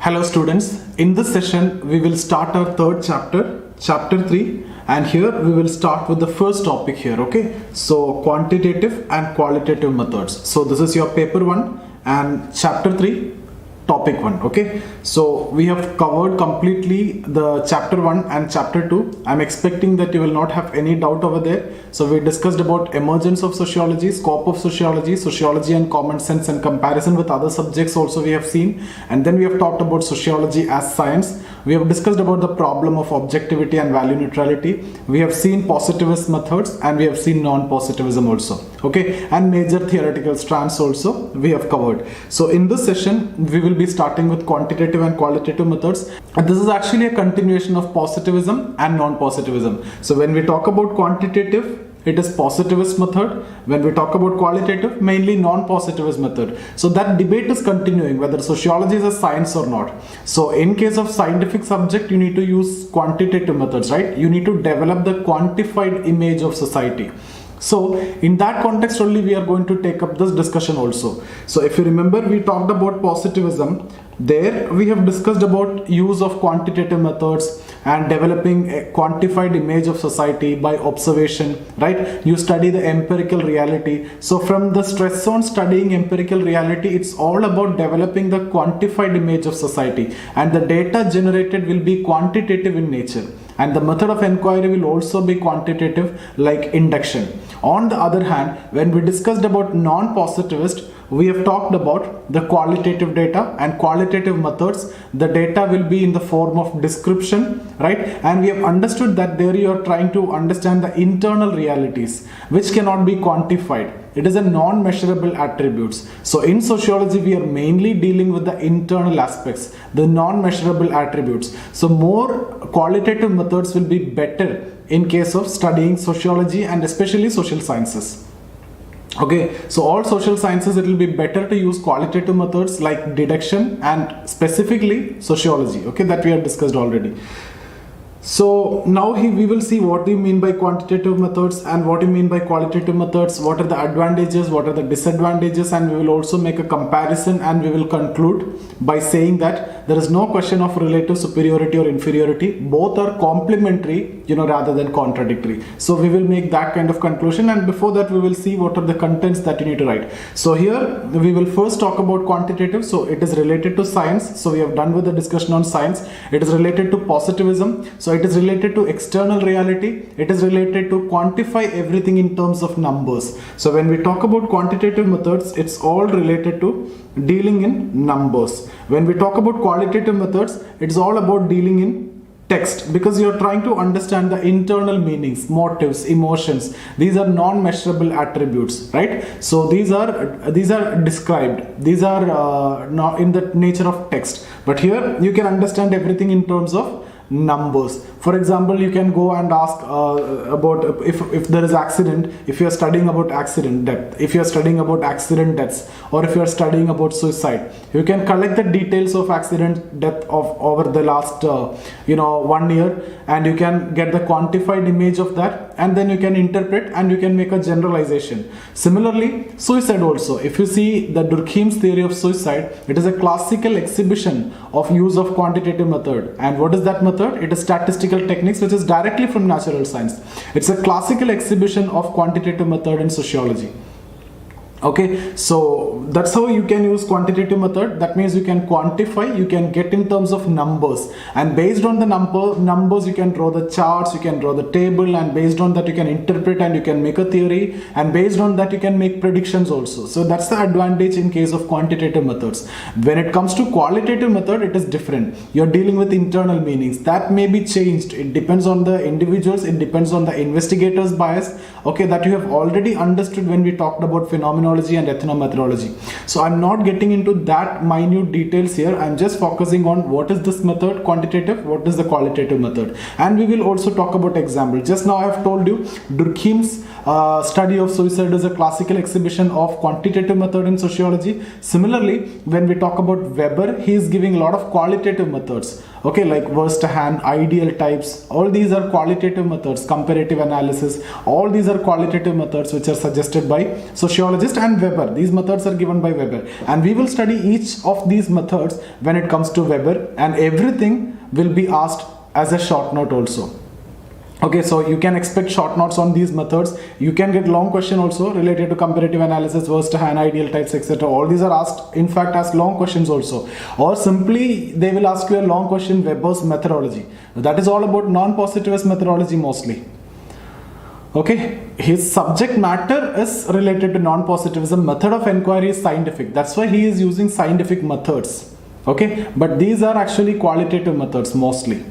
Hello students, in this session we will start our third chapter 3, and here we will start with the first topic here, okay? So quantitative and qualitative methods. So this is your paper 1 and chapter 3 topic 1, okay? So we have covered completely the chapter 1 and chapter 2. I'm expecting that you will not have any doubt over there. So we discussed about emergence of sociology, scope of sociology, sociology and common sense, and comparison with other subjects also we have seen. And then we have talked about sociology as science. We have discussed about the problem of objectivity and value neutrality. We have seen positivist methods and we have seen non-positivism also, okay? And major theoretical strands also we have covered. So in this session we will be starting with quantitative and qualitative methods, and this is actually a continuation of positivism and non-positivism. So when we talk about quantitative, it is positivist method. When we talk about qualitative, mainly non-positivist method. So that debate is continuing whether sociology is a science or not. So in case of scientific subject, you need to use quantitative methods, right? You need to develop the quantified image of society. So in that context only we are going to take up this discussion also. So if you remember, we talked about positivism. There we have discussed about use of quantitative methods and developing a quantified image of society by observation, right? You study the empirical reality. So from the stress on studying empirical reality, it's all about developing the quantified image of society, and the data generated will be quantitative in nature. And the method of inquiry will also be quantitative, like induction. On the other hand, when we discussed about non-positivist, we have talked about the qualitative data and qualitative methods. The data will be in the form of description, right? And we have understood that there you are trying to understand the internal realities which cannot be quantified. It is a non-measurable attributes. So in sociology, we are mainly dealing with the internal aspects, the non-measurable attributes. So more qualitative methods will be better in case of studying sociology and especially social sciences. Okay, so all social sciences, it will be better to use qualitative methods like deduction and specifically sociology, okay, that we have discussed already. So now we will see what do you mean by quantitative methods and what do you mean by qualitative methods, what are the advantages, what are the disadvantages, and we will also make a comparison, and we will conclude by saying that there is no question of relative superiority or inferiority. Both are complementary, rather than contradictory. So we will make that kind of conclusion, and before that we will see what are the contents that you need to write. So here we will first talk about quantitative. So it is related to science. So we have done with the discussion on science. It is related to positivism. So it is related to external reality. It is related to quantify everything in terms of numbers. So when we talk about quantitative methods, it's all related to dealing in numbers. When we talk about qualitative methods, it's all about dealing in text, because you're trying to understand the internal meanings, motives, emotions. These are non-measurable attributes, right? So these are described. These are not in the nature of text. But here you can understand everything in terms of numbers. For example, you can go and ask about if there is accident, if you are studying about accident depth, if you are studying about accident deaths, or if you are studying about suicide, you can collect the details of accident death of over the last 1 year, and you can get the quantified image of that, and then you can interpret and you can make a generalization. Similarly, suicide also, if you see the Durkheim's theory of suicide, it is a classical exhibition of use of quantitative method. And what is that method? It is statistical techniques, which is directly from natural science. It's a classical exhibition of quantitative method in sociology. Okay, so that's how you can use quantitative method. That means you can quantify, you can get in terms of numbers, and based on the numbers you can draw the charts, you can draw the table, and based on that you can interpret and you can make a theory, and based on that you can make predictions also. So that's the advantage in case of quantitative methods. When it comes to qualitative method, it is different. You're dealing with internal meanings that may be changed. It depends on the individuals, it depends on the investigator's bias, okay, that you have already understood when we talked about phenomenology and ethnomethodology. So I'm not getting into that minute details here. I'm just focusing on what is this method, quantitative, what is the qualitative method, and we will also talk about example. Just now I have told you Durkheim's study of suicide is a classical exhibition of quantitative method in sociology. Similarly, when we talk about Weber, he is giving a lot of qualitative methods. Okay, like Verstehen, ideal types, all these are qualitative methods, comparative analysis, all these are qualitative methods which are suggested by sociologists and Weber. These methods are given by Weber, and we will study each of these methods when it comes to Weber, and everything will be asked as a short note also. Okay, so you can expect short notes on these methods. You can get long question also related to comparative analysis, Verstehen, ideal types, etc. All these are asked, in fact, as long questions also. Or simply, they will ask you a long question, Weber's methodology. That is all about non-positivist methodology mostly. Okay, his subject matter is related to non-positivism. Method of inquiry is scientific. That's why he is using scientific methods. Okay, but these are actually qualitative methods mostly.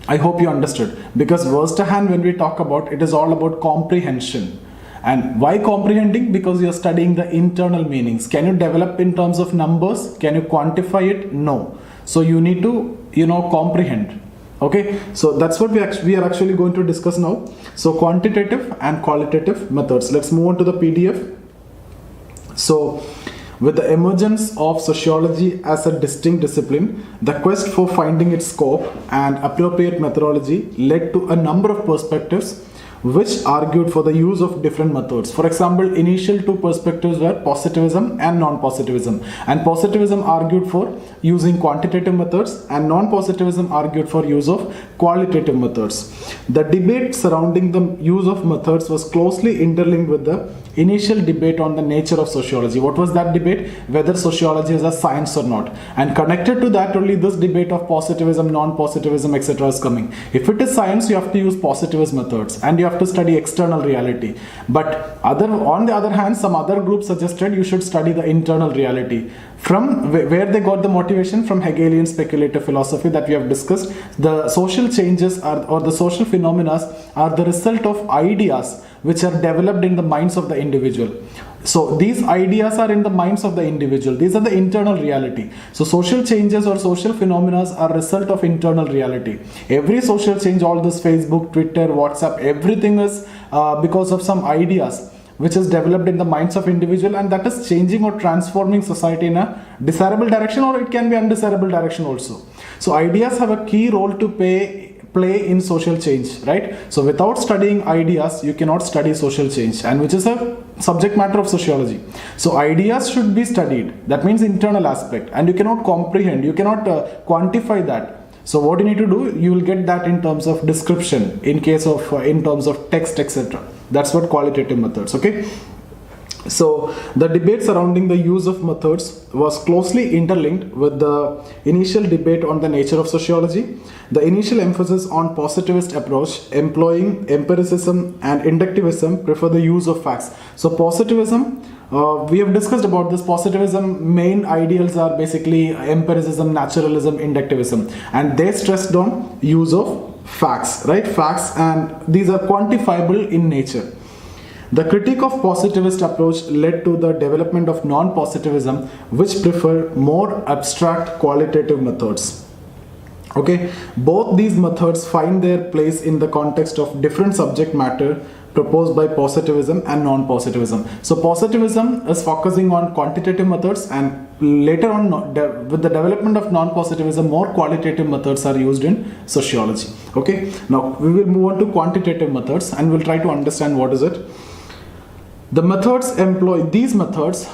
I hope you understood, because Verstehen, when we talk about, it is all about comprehension. And why comprehending? Because you are studying the internal meanings. Can you develop in terms of numbers? Can you quantify it? No. So you need to, comprehend. Okay, so that's what we are actually going to discuss now. So quantitative and qualitative methods. Let's move on to the PDF. So, with the emergence of sociology as a distinct discipline, the quest for finding its scope and appropriate methodology led to a number of perspectives which argued for the use of different methods. For example, initial two perspectives were positivism and non-positivism. And positivism argued for using quantitative methods, and non-positivism argued for use of qualitative methods. The debate surrounding the use of methods was closely interlinked with the initial debate on the nature of sociology. What was that debate? Whether sociology is a science or not. And connected to that only this debate of positivism, non-positivism, etc. is coming. If it is science, you have to use positivist methods and you have to study external reality. But on the other hand, some other groups suggested you should study the internal reality. From where they got the motivation? From Hegelian speculative philosophy that we have discussed. The social changes or the social phenomena are the result of ideas which are developed in the minds of the individual. So these ideas are in the minds of the individual. These are the internal reality. So social changes or social phenomena are a result of internal reality. Every social change, all this Facebook, Twitter, WhatsApp, everything is because of some ideas which is developed in the minds of individual, and that is changing or transforming society in a desirable direction, or it can be undesirable direction also. So ideas have a key role to play in social change, right? So without studying ideas, you cannot study social change, and which is a subject matter of sociology. So ideas should be studied. That means internal aspect, and you cannot comprehend, you cannot quantify that. So what you need to do, you will get that in terms of description, in terms of text, etc. That's what qualitative methods, okay? So the debate surrounding the use of methods was closely interlinked with the initial debate on the nature of sociology. The initial emphasis on positivist approach, employing empiricism and inductivism, prefer the use of facts. So positivism, we have discussed about this. Positivism main ideals are basically empiricism, naturalism, inductivism, and they stressed on use of facts, right? Facts, and these are quantifiable in nature. The critique of positivist approach led to the development of non-positivism, which prefer more abstract qualitative methods. Okay, both these methods find their place in the context of different subject matter proposed by positivism and non-positivism. So positivism is focusing on quantitative methods, and later on with the development of non-positivism, more qualitative methods are used in sociology. Okay, now we will move on to quantitative methods and we'll try to understand what is it. The methods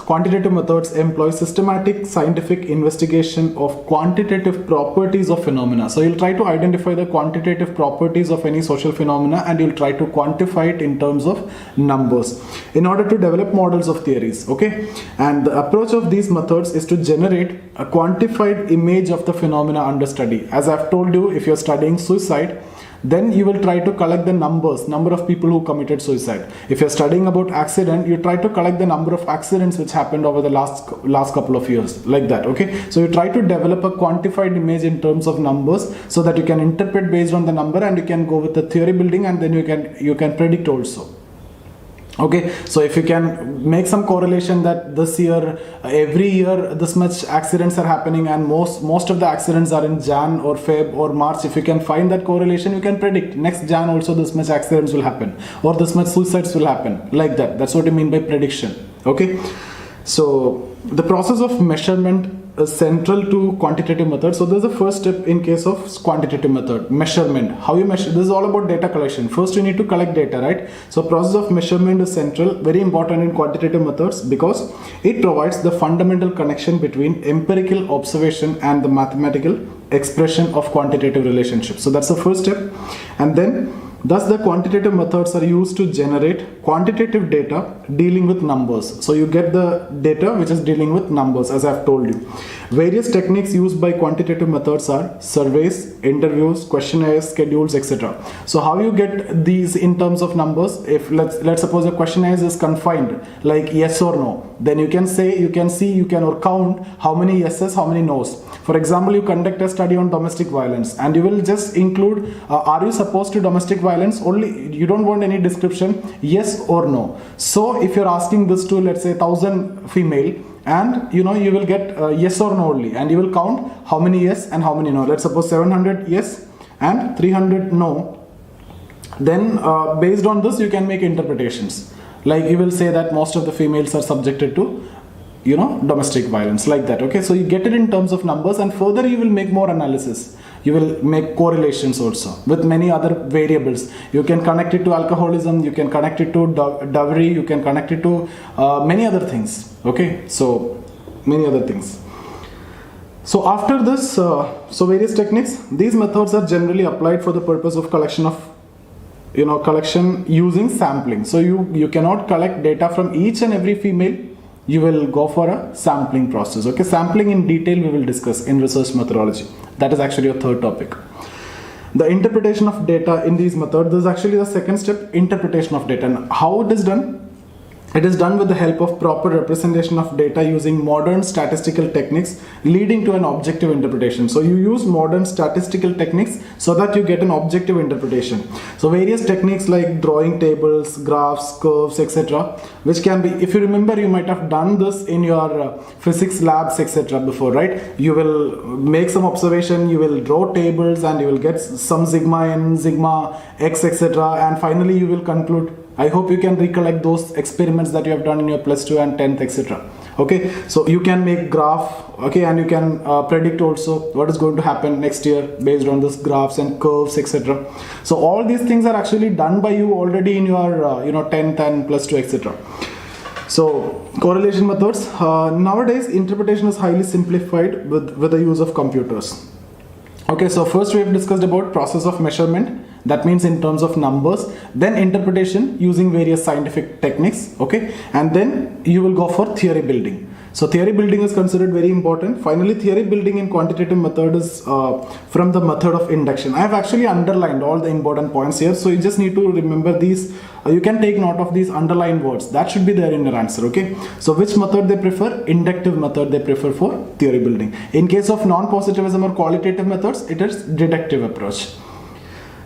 quantitative methods employ systematic scientific investigation of quantitative properties of phenomena. So you'll try to identify the quantitative properties of any social phenomena and you'll try to quantify it in terms of numbers in order to develop models of theories, okay? And the approach of these methods is to generate a quantified image of the phenomena under study. As I've told you, if you're studying suicide, then you will try to collect the number of people who committed suicide. If you're studying about accident, you try to collect the number of accidents which happened over the last couple of years, like that, okay? So you try to develop a quantified image in terms of numbers so that you can interpret based on the number, and you can go with the theory building, and then you can predict also. Okay, so if you can make some correlation that this year, every year this much accidents are happening, and most of the accidents are in Jan or Feb or March, if you can find that correlation, you can predict next Jan also this much accidents will happen, or this much suicides will happen, like that. That's what I mean by prediction. Okay, so the process of measurement is central to quantitative method. So this is the first step in case of quantitative method, measurement. How you measure? This is all about data collection. First you need to collect data, right? So process of measurement is central, very important in quantitative methods, because it provides the fundamental connection between empirical observation and the mathematical expression of quantitative relationships. So that's the first step. And then thus the quantitative methods are used to generate quantitative data dealing with numbers. So you get the data which is dealing with numbers, as I've told you. Various techniques used by quantitative methods are surveys, interviews, questionnaires, schedules, etc. So how you get these in terms of numbers? If let's suppose a questionnaire is confined like yes or no, then you can say, you can see, you can or count how many yeses, how many nos. For example, you conduct a study on domestic violence and you will just include are you supposed to domestic violence only, you don't want any description, yes or no. So if you're asking this to, let's say, 1,000 female, and you will get yes or no only, and you will count how many yes and how many no. Let's suppose 700 yes and 300 no. Then based on this you can make interpretations, like you will say that most of the females are subjected to domestic violence, like that. Okay, so you get it in terms of numbers, and further you will make more analysis. You will make correlations also with many other variables. You can connect it to alcoholism, you can connect it to dowry, you can connect it to many other things. Okay, so many other things. So after this, so various techniques, these methods are generally applied for the purpose of collection using sampling. So you cannot collect data from each and every female. You will go for a sampling process. Okay, sampling in detail we will discuss in research methodology. That is actually a third topic. The interpretation of data in these methods, this is actually the second step, interpretation of data. And how it is done? It is done with the help of proper representation of data using modern statistical techniques leading to an objective interpretation. So you use modern statistical techniques so that you get an objective interpretation. So various techniques like drawing tables, graphs, curves, etc., which can be, if you remember, you might have done this in your physics labs, etc. before, right? You will make some observation, you will draw tables, and you will get some sigma n, sigma x, etc. and finally you will conclude. I hope you can recollect those experiments that you have done in your plus 2 and 10th, etc. Okay, so you can make graph, okay, and you can predict also what is going to happen next year based on this graphs and curves, etc. So all these things are actually done by you already in your 10th and plus 2, etc. So correlation methods, nowadays interpretation is highly simplified with the use of computers. Okay, so first we have discussed about process of measurement. That means in terms of numbers, then interpretation using various scientific techniques, okay, and then you will go for theory building. So theory building is considered very important. Finally, theory building in quantitative method is from the method of induction. I have actually underlined all the important points here, so you just need to remember these. You can take note of these underlined words. That should be there in your answer, okay? So which method they prefer? Inductive method they prefer for theory building. In case of non-positivism or qualitative methods, it is deductive approach.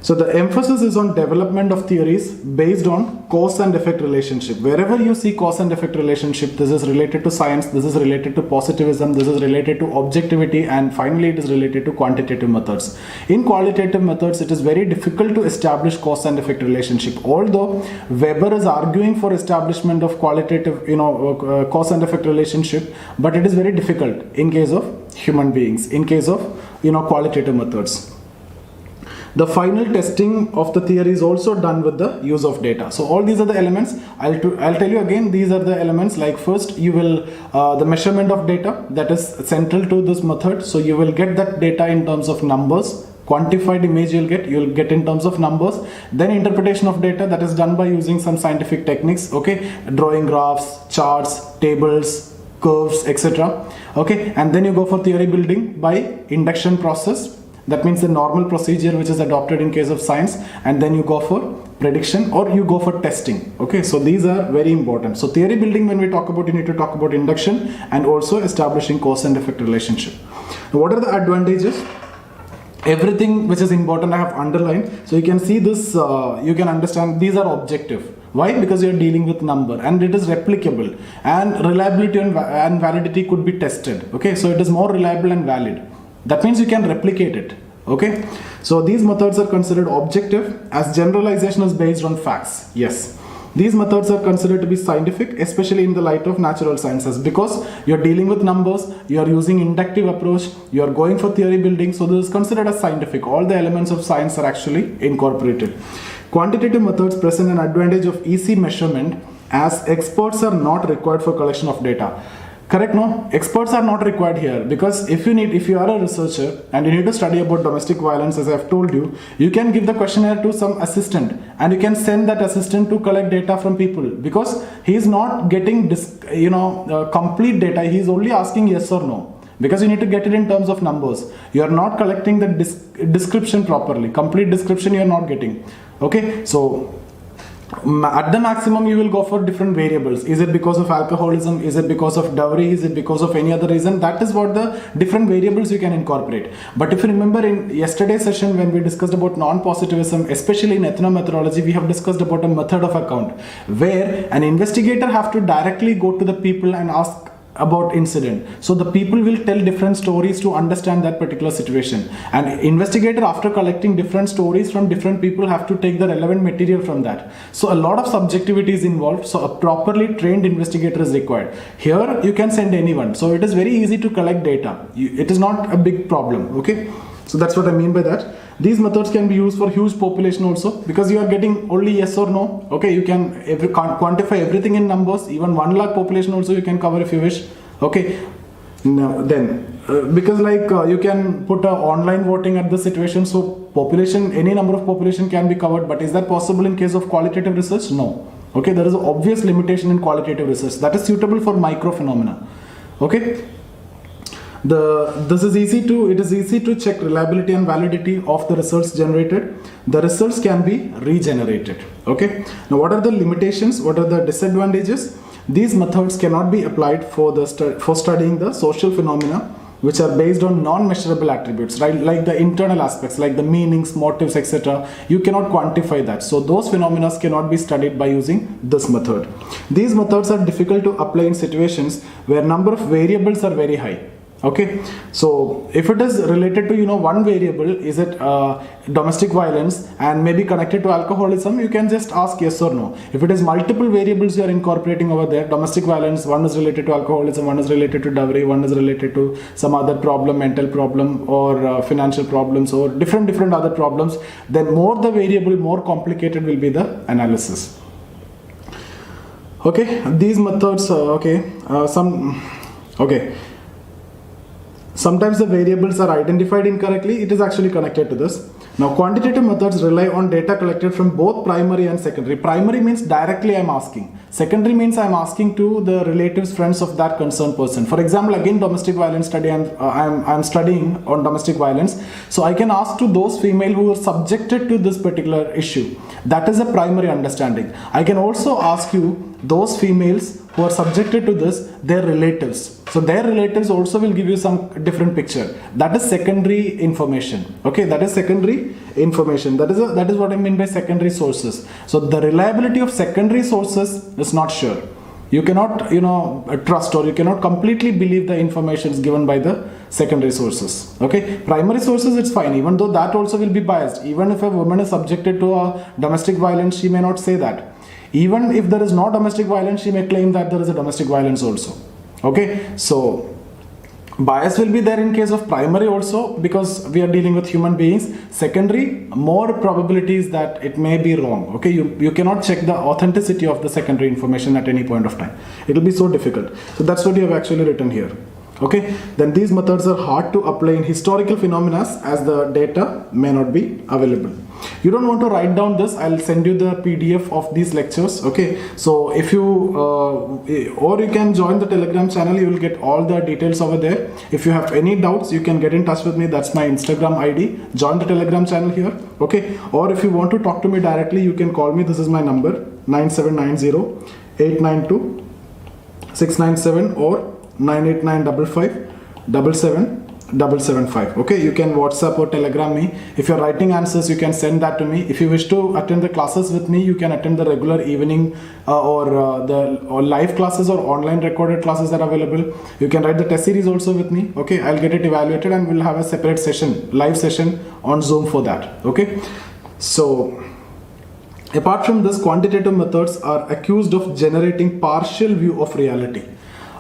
So the emphasis is on development of theories based on cause and effect relationship. Wherever you see cause and effect relationship, this is related to science, this is related to positivism, this is related to objectivity, and finally it is related to quantitative methods. In qualitative methods, it is very difficult to establish cause and effect relationship. Although Weber is arguing for establishment of qualitative, cause and effect relationship, but it is very difficult in case of human beings, in case of, qualitative methods. The final testing of the theory is also done with the use of data. So all these are the elements. I'll tell you again, these are the elements. Like first you will, the measurement of data, that is central to this method. So you will get that data in terms of numbers. Quantified image you'll get in terms of numbers. Then interpretation of data, that is done by using some scientific techniques, okay, drawing graphs, charts, tables, curves, etc. Okay, and then you go for theory building by induction process. That means the normal procedure which is adopted in case of science, and then you go for prediction or you go for testing. Okay, so these are very important. So theory building, when we talk about, you need to talk about induction and also establishing cause and effect relationship. Now, what are the advantages? Everything which is important I have underlined. So you can see this, you can understand these are objective. Why? Because you're dealing with number, and it is replicable, and reliability and validity could be tested. Okay, so it is more reliable and valid. That means you can replicate it. Okay, so these methods are considered objective as generalization is based on facts. Yes, these methods are considered to be scientific, especially in the light of natural sciences, because you're dealing with numbers, you're using inductive approach, you're going for theory building, so this is considered as scientific. All the elements of science are actually incorporated. Quantitative methods present an advantage of easy measurement as experts are not required for collection of data. Correct, no? Experts are not required here, because if you are a researcher and you need to study about domestic violence, as I've told you, you can give the questionnaire to some assistant and you can send that assistant to collect data from people, because he is not getting complete data. He is only asking yes or no, because you need to get it in terms of numbers. You are not collecting the description properly. Complete description you are not getting. Okay, so at the maximum you will go for different variables. Is it because of alcoholism? Is it because of dowry? Is it because of any other reason? That is what the different variables you can incorporate. But if you remember in yesterday's session when we discussed about non-positivism, especially in ethnomethodology, we have discussed about a method of account where an investigator have to directly go to the people and ask about incident. So the people will tell different stories to understand that particular situation, and investigator, after collecting different stories from different people, have to take the relevant material from that. So a lot of subjectivity is involved, so a properly trained investigator is required. Here you can send anyone, so it is very easy to collect data. It is not a big problem. Okay, so that's what I mean by that. These methods can be used for huge population also, because you are getting only yes or no. Okay, you can quantify everything in numbers. Even 1 lakh population also you can cover if you wish. Okay, now then because you can put online voting at the situation, so population, any number of population can be covered. But is that possible in case of qualitative research? No. Okay, there is an obvious limitation in qualitative research that is suitable for micro phenomena. Okay. It is easy to check reliability and validity of the results generated. The results can be regenerated. Okay. Now, what are the limitations? What are the disadvantages? These methods cannot be applied for studying the social phenomena which are based on non-measurable attributes, right? Like the internal aspects, like the meanings, motives, etc. You cannot quantify that. So those phenomena cannot be studied by using this method. These methods are difficult to apply in situations where number of variables are very high. Okay, so if it is related to one variable, is it domestic violence and maybe connected to alcoholism, you can just ask yes or no. If it is multiple variables you are incorporating over there, domestic violence, one is related to alcoholism, one is related to dowry, one is related to some other problem, mental problem, or financial problems, or different other problems, then more the variable, more complicated will be the analysis. Okay, these methods, sometimes the variables are identified incorrectly. It is actually connected to this. Now, quantitative methods rely on data collected from both primary and secondary. Primary means directly I am asking. Secondary means I am asking to the relatives, friends of that concerned person. For example, again, domestic violence study, I am studying on domestic violence. So I can ask to those female who are subjected to this particular issue. That is a primary understanding. I can also ask you those females who are subjected to this, their relatives. So their relatives also will give you some different picture. That is secondary information. Okay, that is secondary information. That is what I mean by secondary sources. So the reliability of secondary sources is not sure. You cannot, trust, or you cannot completely believe the information given by the secondary sources. Okay, primary sources, it's fine, even though that also will be biased. Even if a woman is subjected to a domestic violence, she may not say that. Even if there is no domestic violence, she may claim that there is a domestic violence also. Okay, so bias will be there in case of primary also, because we are dealing with human beings. Secondary, more probabilities that it may be wrong. Okay, you cannot check the authenticity of the secondary information at any point of time. It will be so difficult. So that's what you have actually written here. Okay, then these methods are hard to apply in historical phenomena as the data may not be available. You don't want to write down this, I'll send you the PDF of these lectures. Okay, so if you or you can join the Telegram channel, you will get all the details over there. If you have any doubts, you can get in touch with me. That's my Instagram ID. Join the Telegram channel here. Okay, or if you want to talk to me directly, you can call me. This is my number, 9790 892 697 or 98955 77 775. Okay, you can WhatsApp or Telegram me. If you're writing answers, you can send that to me. If you wish to attend the classes with me, you can attend the regular evening or live classes or online recorded classes that are available. You can write the test series also with me. Okay, I'll get it evaluated and we'll have a separate session, live session on Zoom for that. Okay, so apart from this, quantitative methods are accused of generating partial view of reality.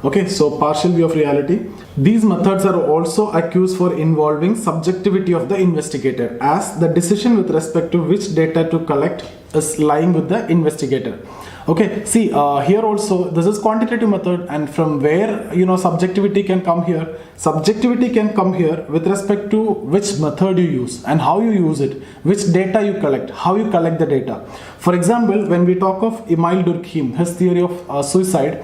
Okay, so partial view of reality. These methods are also accused for involving subjectivity of the investigator, as the decision with respect to which data to collect is lying with the investigator. Okay, see here also this is quantitative method, and from where subjectivity can come here. Subjectivity can come here with respect to which method you use and how you use it, which data you collect, how you collect the data. For example, when we talk of Emil Durkheim, his theory of suicide,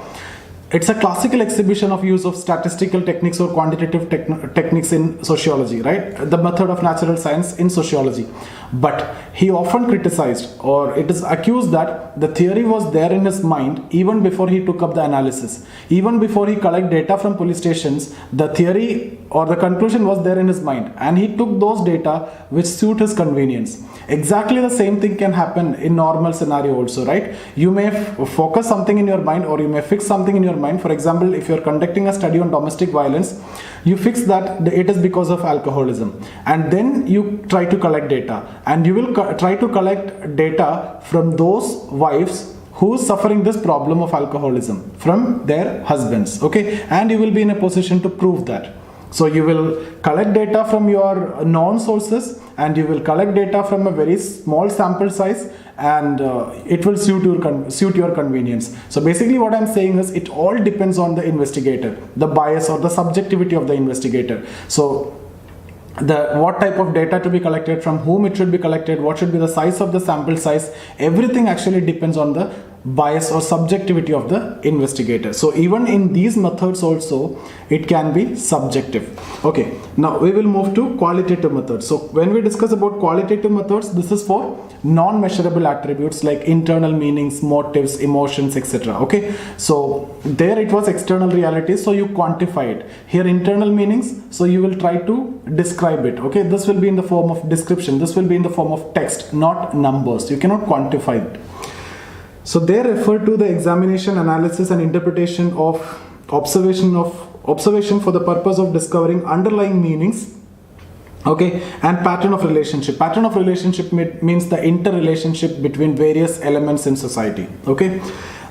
it's a classical exhibition of use of statistical techniques or quantitative techniques in sociology, right? The method of natural science in sociology. But he often criticized, or it is accused, that the theory was there in his mind even before he took up the analysis. Even before he collected data from police stations, the theory or the conclusion was there in his mind, and he took those data which suit his convenience. Exactly the same thing can happen in normal scenario also, right? You may focus something in your mind, or you may fix something in your mind. For example, if you're conducting a study on domestic violence, you fix that it is because of alcoholism, and then you try to collect data, and you will try to collect data from those wives who is suffering this problem of alcoholism from their husbands. Okay, and you will be in a position to prove that. So you will collect data from your known sources, and you will collect data from a very small sample size, and it will suit your convenience. So basically what I'm saying is, it all depends on the investigator, the bias or the subjectivity of the investigator. So what type of data to be collected, from whom it should be collected, what should be the size of the sample size, everything actually depends on the bias or subjectivity of the investigator. So even in these methods also, it can be subjective. Okay, now we will move to qualitative methods. So when we discuss about qualitative methods, this is for non-measurable attributes like internal meanings, motives, emotions, etc. Okay, so there it was external reality, so you quantify it. Here internal meanings, so you will try to describe it. Okay, this will be in the form of description, this will be in the form of text, not numbers. You cannot quantify it. So they refer to the examination, analysis and interpretation of observation for the purpose of discovering underlying meanings, okay, and pattern of relationship. Pattern of relationship means the interrelationship between various elements in society. Okay,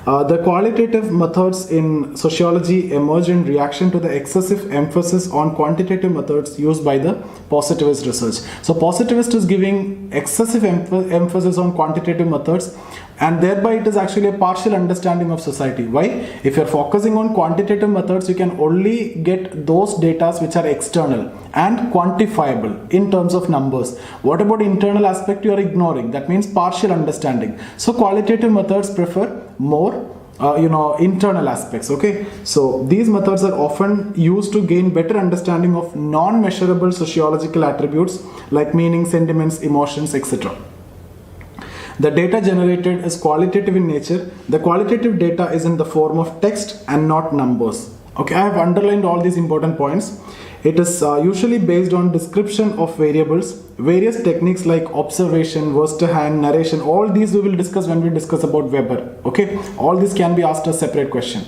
the qualitative methods in sociology emerge in reaction to the excessive emphasis on quantitative methods used by the positivist research. So positivist is giving excessive emphasis on quantitative methods, and thereby it is actually a partial understanding of society. Why? If you're focusing on quantitative methods, you can only get those data which are external and quantifiable in terms of numbers. What about internal aspect? You are ignoring. That means partial understanding. So qualitative methods prefer more internal aspects. Okay, so these methods are often used to gain better understanding of non-measurable sociological attributes like meaning, sentiments, emotions, etc. The data generated is qualitative in nature. The qualitative data is in the form of text and not numbers. Okay, I have underlined all these important points. It is usually based on description of variables, various techniques like observation, first-hand, narration. All these we will discuss when we discuss about Weber. Okay, all this can be asked a separate question.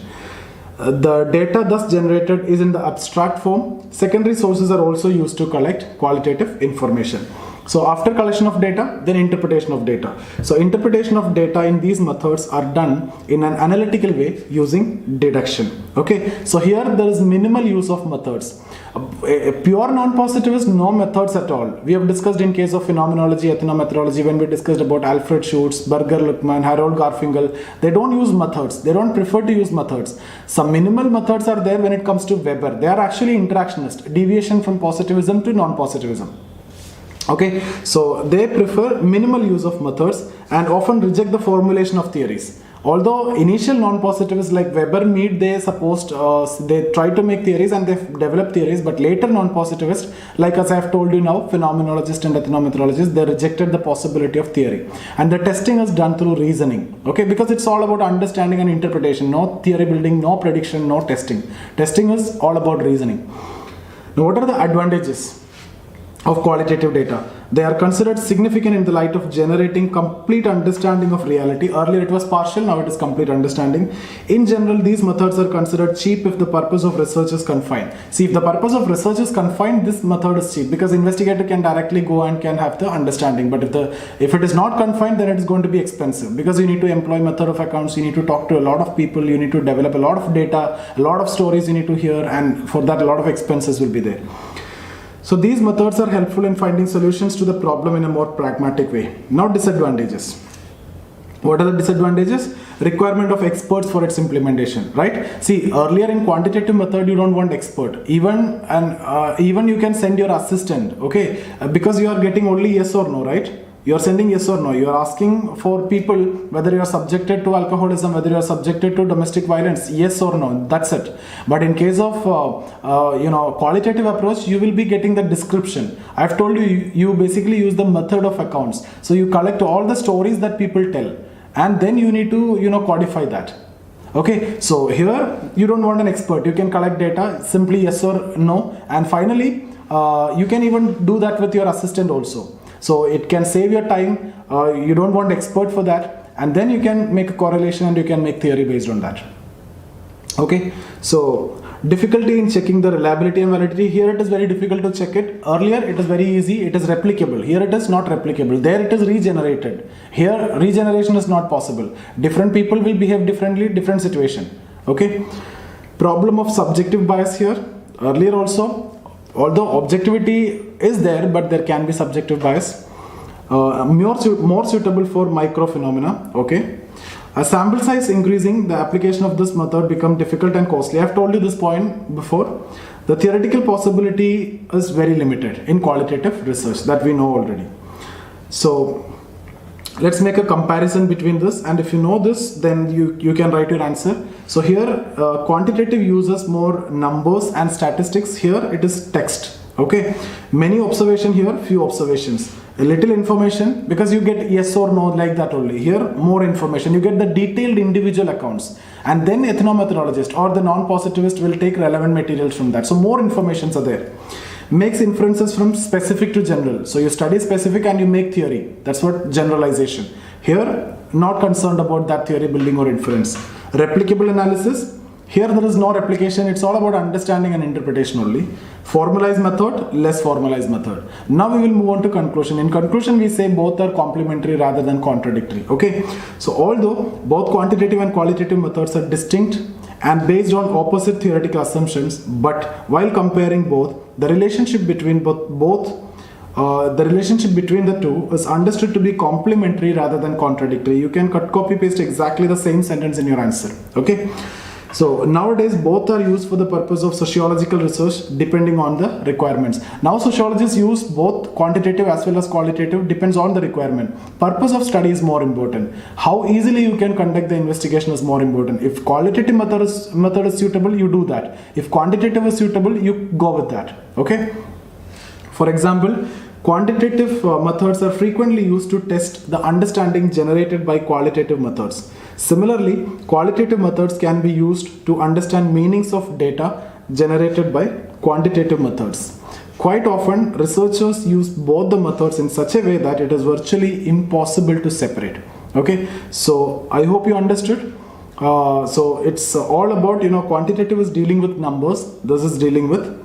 The data thus generated is in the abstract form. Secondary sources are also used to collect qualitative information. So after collection of data, then interpretation of data. So interpretation of data in these methods are done in an analytical way using deduction. Okay, so here there is minimal use of methods. A pure non-positivist, no methods at all. We have discussed in case of phenomenology, ethnomethodology, when we discussed about Alfred Schutz, Berger Luckman, Harold Garfinkel. They don't use methods. They don't prefer to use methods. Some minimal methods are there when it comes to Weber. They are actually interactionist, deviation from positivism to non-positivism. Okay, so they prefer minimal use of methods and often reject the formulation of theories. Although initial non-positivists like Weber, Mead, they try to make theories and they develop theories, but later non-positivists, like as I have told you now, phenomenologists and ethnomethodologists, they rejected the possibility of theory. And the testing is done through reasoning, okay, because it's all about understanding and interpretation, no theory building, no prediction, no testing. Testing is all about reasoning. Now, what are the advantages of qualitative data? They are considered significant in the light of generating complete understanding of reality. Earlier it was partial, now it is complete understanding. In general, these methods are considered cheap if the purpose of research is confined. See, if the purpose of research is confined, this method is cheap because investigator can directly go and can have the understanding. But if it is not confined, then it is going to be expensive because you need to employ method of accounts, you need to talk to a lot of people, you need to develop a lot of data, a lot of stories you need to hear, and for that a lot of expenses will be there. So these methods are helpful in finding solutions to the problem in a more pragmatic way. Now, disadvantages. What are the disadvantages? Requirement of experts for its implementation, right? See, earlier in quantitative method, you don't want expert. Even you can send your assistant, okay? Because you are getting only yes or no, right? You are sending yes or no. You are asking for people whether you are subjected to alcoholism, whether you are subjected to domestic violence, yes or no. That's it. But in case of qualitative approach, you will be getting the description. I've told you, you basically use the method of accounts. So you collect all the stories that people tell, and then you need to codify that. Okay. So here you don't want an expert. You can collect data simply yes or no, and finally you can even do that with your assistant also. So it can save your time, you don't want expert for that, and then you can make a correlation and you can make theory based on that. Okay, so difficulty in checking the reliability and validity. Here it is very difficult to check it. Earlier it is very easy, it is replicable. Here it is not replicable. There it is regenerated. Here regeneration is not possible. Different people will behave differently, different situation. Okay, problem of subjective bias here. Earlier also, although objectivity is there, but there can be subjective bias. More suitable for micro phenomena. Okay, a sample size increasing, the application of this method become difficult and costly. I have told you this point before. The theoretical possibility is very limited in qualitative research, that we know already. So let's make a comparison between this, and if you know this, then you can write your answer. So here quantitative uses more numbers and statistics. Here it is text. Okay, many observation here, few observations, a little information because you get yes or no like that only. Here more information, you get the detailed individual accounts, and then ethnomethodologist or the non-positivist will take relevant materials from that. So more informations are there. Makes inferences from specific to general. So you study specific and you make theory. That's what generalization. Here not concerned about that theory building or inference. Replicable analysis. Here there is no replication, it's all about understanding and interpretation only. Formalized method, less formalized method. Now we will move on to conclusion. In conclusion, we say both are complementary rather than contradictory. Okay, so although both quantitative and qualitative methods are distinct and based on opposite theoretical assumptions, but while comparing both, the relationship between the relationship between the two is understood to be complementary rather than contradictory. You can copy paste exactly the same sentence in your answer. Okay. So nowadays both are used for the purpose of sociological research depending on the requirements. Now sociologists use both quantitative as well as qualitative, depends on the requirement. Purpose of study is more important. How easily you can conduct the investigation is more important. If qualitative method is suitable, you do that. If quantitative is suitable, you go with that. Okay. For example, quantitative methods are frequently used to test the understanding generated by qualitative methods. Similarly, qualitative methods can be used to understand meanings of data generated by quantitative methods. Quite often, researchers use both the methods in such a way that it is virtually impossible to separate. Okay, so I hope you understood. So it's all about, quantitative is dealing with numbers, this is dealing with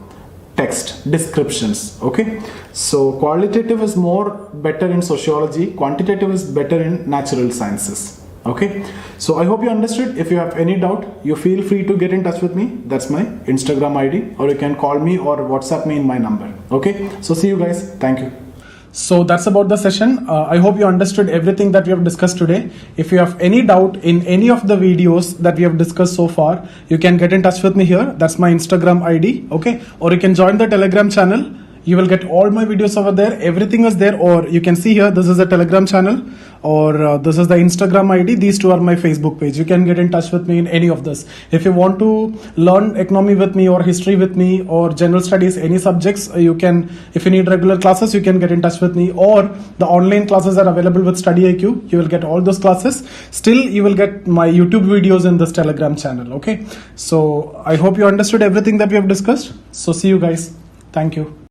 text descriptions. Okay, so qualitative is better in sociology, quantitative is better in natural sciences. Okay, so I hope you understood. If you have any doubt, you feel free to get in touch with me. That's my Instagram ID, or you can call me or WhatsApp me in my number. Okay, so see you guys. Thank you. So that's about the session. I hope you understood everything that we have discussed today. If you have any doubt in any of the videos that we have discussed so far, you can get in touch with me here. That's my Instagram ID. Okay, or you can join the Telegram channel. You will get all my videos over there. Everything is there. Or you can see here, this is the Telegram channel, or this is the Instagram ID. These two are my Facebook page. You can get in touch with me in any of this. If you want to learn economy with me or history with me or general studies, any subjects, you can, if you need regular classes, you can get in touch with me, or the online classes are available with Study IQ. You will get all those classes. Still, you will get my YouTube videos in this Telegram channel. Okay. So I hope you understood everything that we have discussed. So see you guys. Thank you.